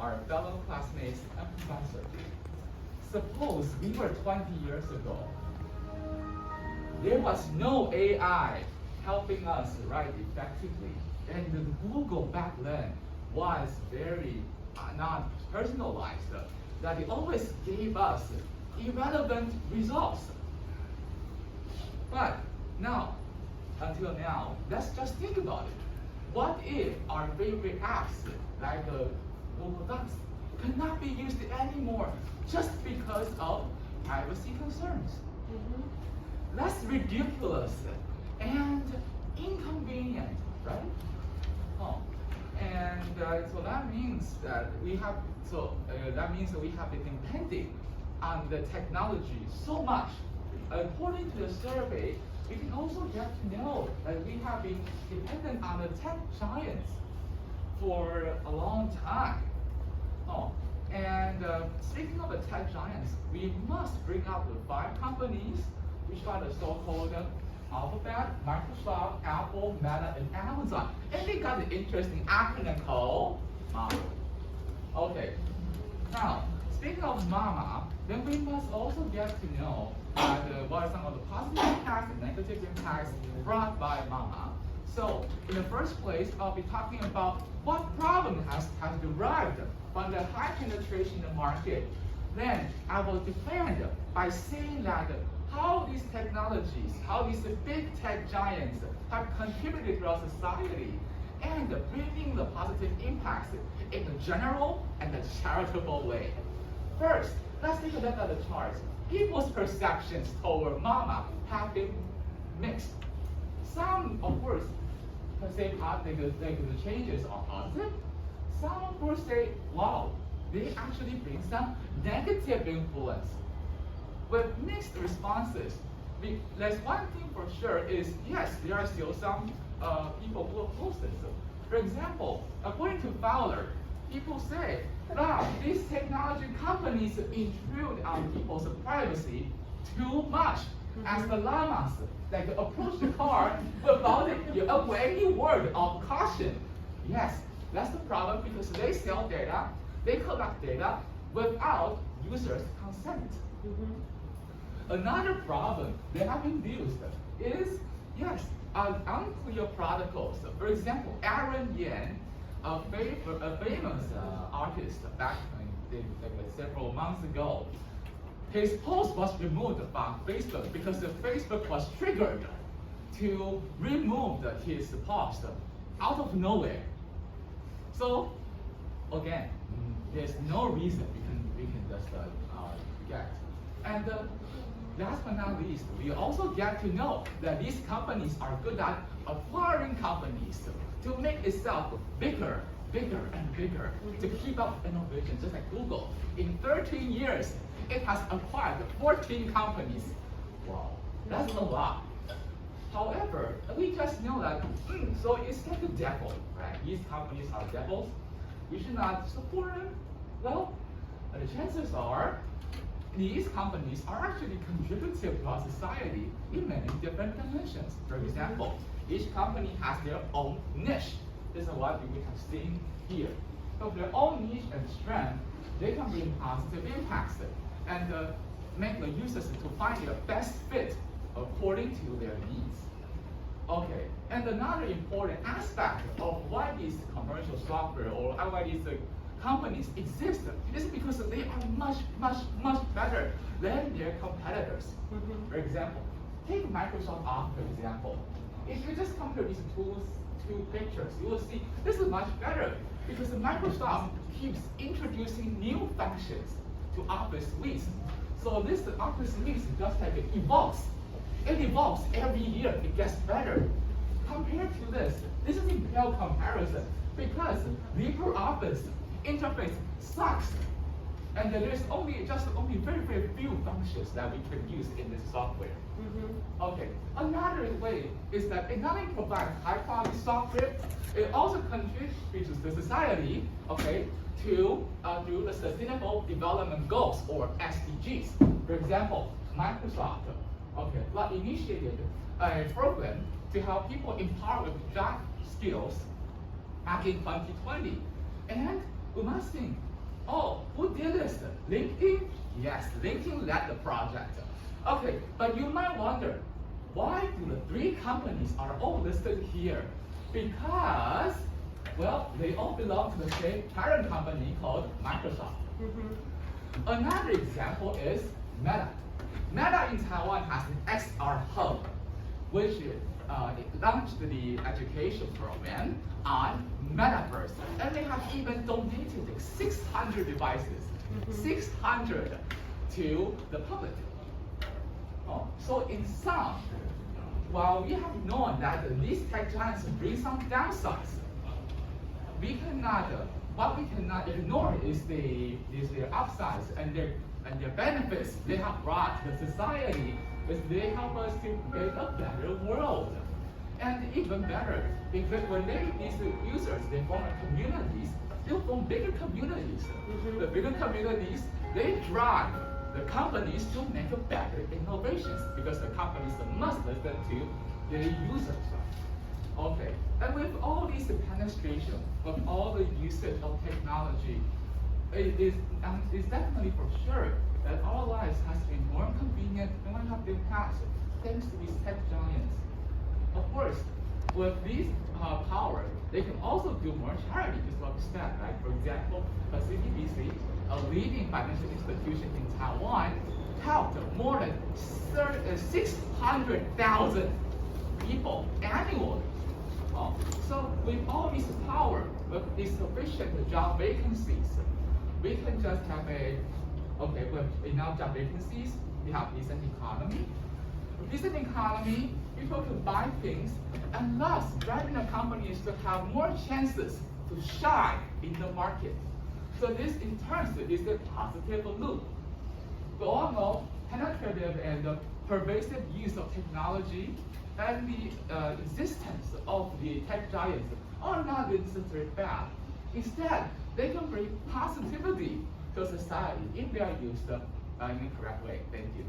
our fellow classmates and professors. Suppose we were 20 years ago. There was no AI helping us write effectively. And the Google back then was very not personalized. That it always gave us irrelevant results. But now, until now, let's just think about it. What if our favorite apps, like Google Docs, cannot be used anymore just because of privacy concerns? That's ridiculous and inconvenient, right? And so that means that we have been depending on the technology so much. According to the survey, we can also get to know that we have been dependent on the tech giants for a long time. And speaking of the tech giants, we must bring up the 5 companies which are the so-called Alphabet, Microsoft, Apple, Meta, and Amazon. And they got an interesting acronym called MAMA. Okay, now speaking of MAMA, then we must also get to know what are some of the positive impacts and negative impacts brought by MAMA. So in the first place, I'll be talking about what problem has derived from the high penetration in the market. Then I will defend by saying that how these technologies, how these big tech giants have contributed to our society and bringing the positive impacts in the general and the charitable way. First, let's take a look at the charts. People's perceptions toward MAMA have been mixed. Some, of course, can say the changes are positive. Some, of course, say, wow, they actually bring some negative influence. With mixed responses, there's one thing for sure is, yes, there are still some people who oppose this. For example, according to Fowler, people say, wow, these technology companies intrude on people's privacy too much. As the llamas approach the car without any word of caution. Yes, that's the problem because they sell data, they collect data without users' consent. Another problem they have induced is, yes, unclear protocols. For example, Aaron Yan, a famous artist back several months ago, his post was removed from Facebook because the Facebook was triggered to remove his post out of nowhere. So again, there's no reason we can just get. And last but not least, we also get to know that these companies are good at acquiring companies to make itself bigger, and bigger, to keep up innovation, just like Google. In 13 years, it has acquired 14 companies. Wow, that's a lot. However, we just know that, so it's like a devil, right? These companies are devils. We should not support them. Well, the chances are these companies are actually contributive to our society in many different dimensions. For example, each company has their own niche. This is what we have seen here. So their own niche and strength, they can bring positive impacts and make the users to find their best fit according to their needs. Okay, and another important aspect of why these commercial software or why these companies exist is because they are much better than their competitors. For example, take Microsoft Office for example. If you just compare these two pictures, you will see this is much better because Microsoft keeps introducing new functions to Office suites. So this Office suite just like it evolves. It evolves every year, it gets better. Compared to this is a pale comparison because LibreOffice interface sucks. And there's only very few functions that we can use in this software. Okay, another way is that it not only provides high quality software, it also contributes to society, okay, to do the Sustainable Development Goals or SDGs. For example, Microsoft, initiated a program to help people empower with job skills back in 2020. And we must think, Oh, who did this? LinkedIn? Yes, LinkedIn led the project. Okay, but you might wonder, why do the three companies are all listed here? Because, well, they all belong to the same parent company called Microsoft. Another example is Meta. Meta in Taiwan has an XR Hub, which launched the education program on Metaverse. And they have even donated 600 devices, 600 to the public. Oh, so in sum, while we have known that these tech giants bring some downsides, what we cannot ignore is their upsides and their benefits they have brought to the society, is they help us to create a better world. And even better, because when these users, they form communities, they form bigger communities. The bigger communities, they drive the companies to make better innovations because the companies must listen to their users. Okay, and with all this penetration, with all the usage of technology, it is definitely for sure that our lives has been more convenient than we have been past, thanks to these tech giants. Of course, with these power, they can also do more charity, just like we said, right? For example, CTBC, a leading financial institution in Taiwan, helped more than 600,000 people annually. So with all this power, with insufficient job vacancies, we can just have with enough job vacancies, we have decent economy. With decent economy, people can buy things, and thus driving the companies to have more chances to shine in the market. So this in turn is a positive loop. We all know penetrative and pervasive use of technology and the existence of the tech giants are not necessarily bad. Instead, they can bring positivity to society if they are used in the correct way. Thank you.